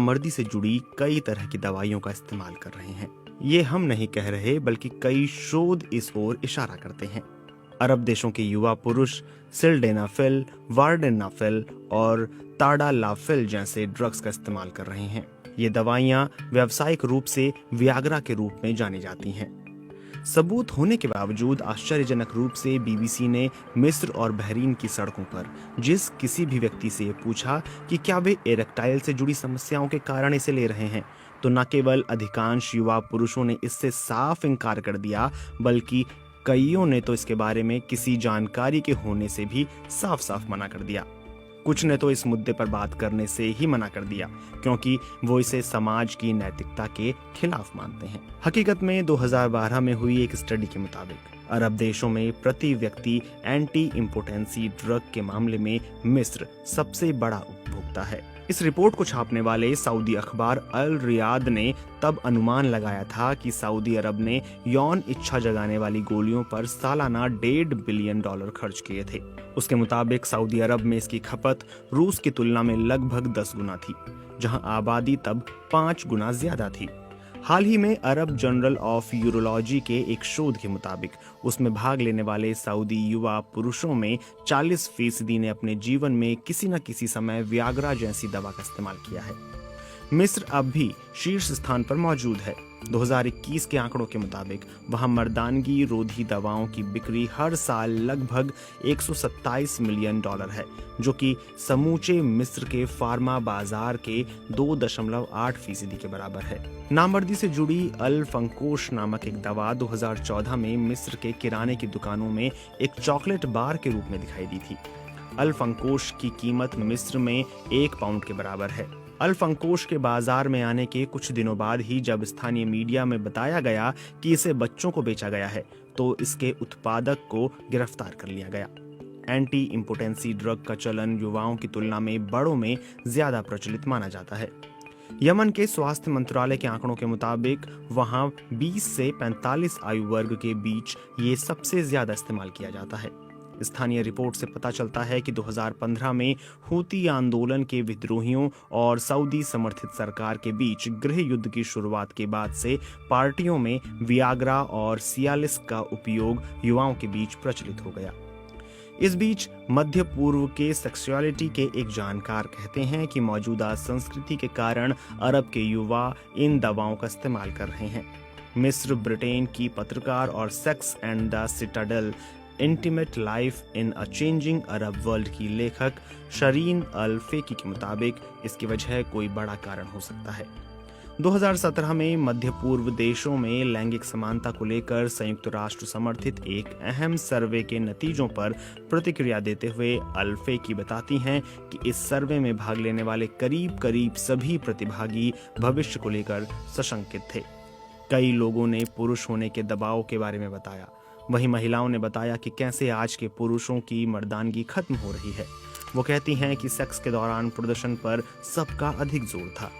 मर्दी से जुड़ी कई तरह की दवाइयों का इस्तेमाल कर रहे हैं। ये हम नहीं कह रहे, बल्कि कई शोध इस ओर इशारा करते हैं। अरब देशों के युवा पुरुष सिल्डेनाफिल, वार्डेनाफिल और ताडालाफिल जैसे ड्रग्स का इस्तेमाल कर रहे हैं। ये दवाइयां व्यावसायिक रूप से वियाग्रा के रूप में जानी जाती हैं। सबूत होने के बावजूद आश्चर्यजनक रूप से बीबीसी ने मिस्र और बहरीन की सड़कों पर जिस किसी भी व्यक्ति से पूछा कि क्या वे एरेक्टाइल से जुड़ी समस्याओं के कारण इसे ले रहे हैं, तो न केवल अधिकांश युवा पुरुषों ने इससे साफ इनकार कर दिया, बल्कि कईयों ने तो इसके बारे में किसी जानकारी के होने से भी साफ साफ मना कर दिया। कुछ ने तो इस मुद्दे पर बात करने से ही मना कर दिया, क्योंकि वो इसे समाज की नैतिकता के खिलाफ मानते हैं। हकीकत में 2012 में हुई एक स्टडी के मुताबिक अरब देशों में प्रति व्यक्ति एंटी इम्पोटेंसी ड्रग के मामले में मिस्र सबसे बड़ा उपभोक्ता है। इस रिपोर्ट को छापने वाले सऊदी अखबार अल रियाद ने तब अनुमान लगाया था कि सऊदी अरब ने यौन इच्छा जगाने वाली गोलियों पर सालाना $1.5 बिलियन खर्च किए थे। उसके मुताबिक सऊदी अरब में इसकी खपत रूस की तुलना में लगभग 10 गुना थी, जहां आबादी तब 5 गुना ज्यादा थी। हाल ही में अरब जर्नल ऑफ यूरोलॉजी के एक शोध के मुताबिक उसमें भाग लेने वाले सऊदी युवा पुरुषों में 40% ने अपने जीवन में किसी न किसी समय वियाग्रा जैसी दवा का इस्तेमाल किया है। मिस्र अब भी शीर्ष स्थान पर मौजूद है। 2021 के आंकड़ों के मुताबिक वहां मर्दानगी रोधी दवाओं की बिक्री हर साल लगभग $127 मिलियन है, जो कि समूचे मिस्र के फार्मा बाजार के 2.8% के बराबर है। नामर्दी से जुड़ी अल फंकोश नामक एक दवा 2014 में मिस्र के किराने की दुकानों में एक चॉकलेट बार के रूप में दिखाई दी थी। अल फंकोश की कीमत मिस्र में 1 पाउंड के बराबर है। अल फंकोश के बाजार में आने के कुछ दिनों बाद ही जब स्थानीय मीडिया में बताया गया कि इसे बच्चों को बेचा गया है, तो इसके उत्पादक को गिरफ्तार कर लिया गया। एंटी इम्पोटेंसी ड्रग का चलन युवाओं की तुलना में बड़ों में ज्यादा प्रचलित माना जाता है। यमन के स्वास्थ्य मंत्रालय के आंकड़ों के मुताबिक वहां 20 से 45 आयु वर्ग के बीच ये सबसे ज्यादा इस्तेमाल किया जाता है। स्थानीय रिपोर्ट से पता चलता है कि 2015 में हूती आंदोलन के विद्रोहियों और सऊदी समर्थित सरकार के बीच गृह युद्ध की शुरुआत के बाद से पार्टियों में वियाग्रा और सियालिस का उपयोग युवाओं के बीच प्रचलित हो गया। इस बीच मध्य पूर्व के सेक्सुअलिटी के एक जानकार कहते हैं कि मौजूदा संस्कृति के कारण अरब के युवा इन दवाओं का इस्तेमाल कर रहे हैं। मिस्र, ब्रिटेन की पत्रकार और sex and the Citadel intimate life in a changing Arab world की लेखक शरीन अल फेकी के मुताबिक इसकी वजह कोई बड़ा कारण हो सकता है। 2017 में मध्य पूर्व देशों में लैंगिक समानता को लेकर संयुक्त राष्ट्र समर्थित एक अहम सर्वे के नतीजों पर प्रतिक्रिया देते हुए अल फेकी बताती हैं कि इस सर्वे में भाग लेने वाले करीब सभी प्रतिभागी भविष्य को लेकर सशंकित थे। कई लोगों ने पुरुष होने के दबाव के बारे में बताया। वहीं महिलाओं ने बताया कि कैसे आज के पुरुषों की मर्दानगी खत्म हो रही है। वो कहती हैं कि सेक्स के दौरान प्रदर्शन पर सबका अधिक जोर था।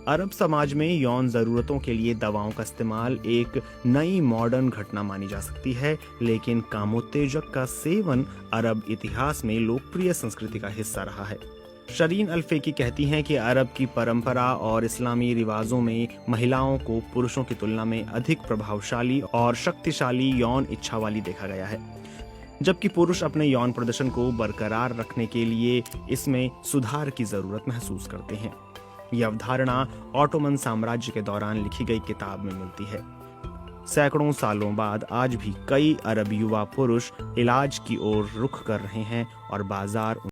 अरब समाज में यौन जरूरतों के लिए दवाओं का इस्तेमाल एक नई मॉडर्न घटना मानी जा सकती है, लेकिन कामोत्तेजक का सेवन अरब इतिहास में लोकप्रिय संस्कृति का हिस्सा रहा है। शरीन अल फेकी कहती हैं कि अरब की परंपरा और इस्लामी रिवाजों में महिलाओं को पुरुषों की तुलना में अधिक प्रभावशाली और शक्तिशाली यौन इच्छा वाली देखा गया है, जबकि पुरुष अपने यौन प्रदर्शन को बरकरार रखने के लिए इसमें सुधार की जरूरत महसूस करते हैं। यह अवधारणा ऑटोमन साम्राज्य के दौरान लिखी गई किताब में मिलती है। सैकड़ों सालों बाद आज भी कई अरब युवा पुरुष इलाज की ओर रुख कर रहे हैं और बाजार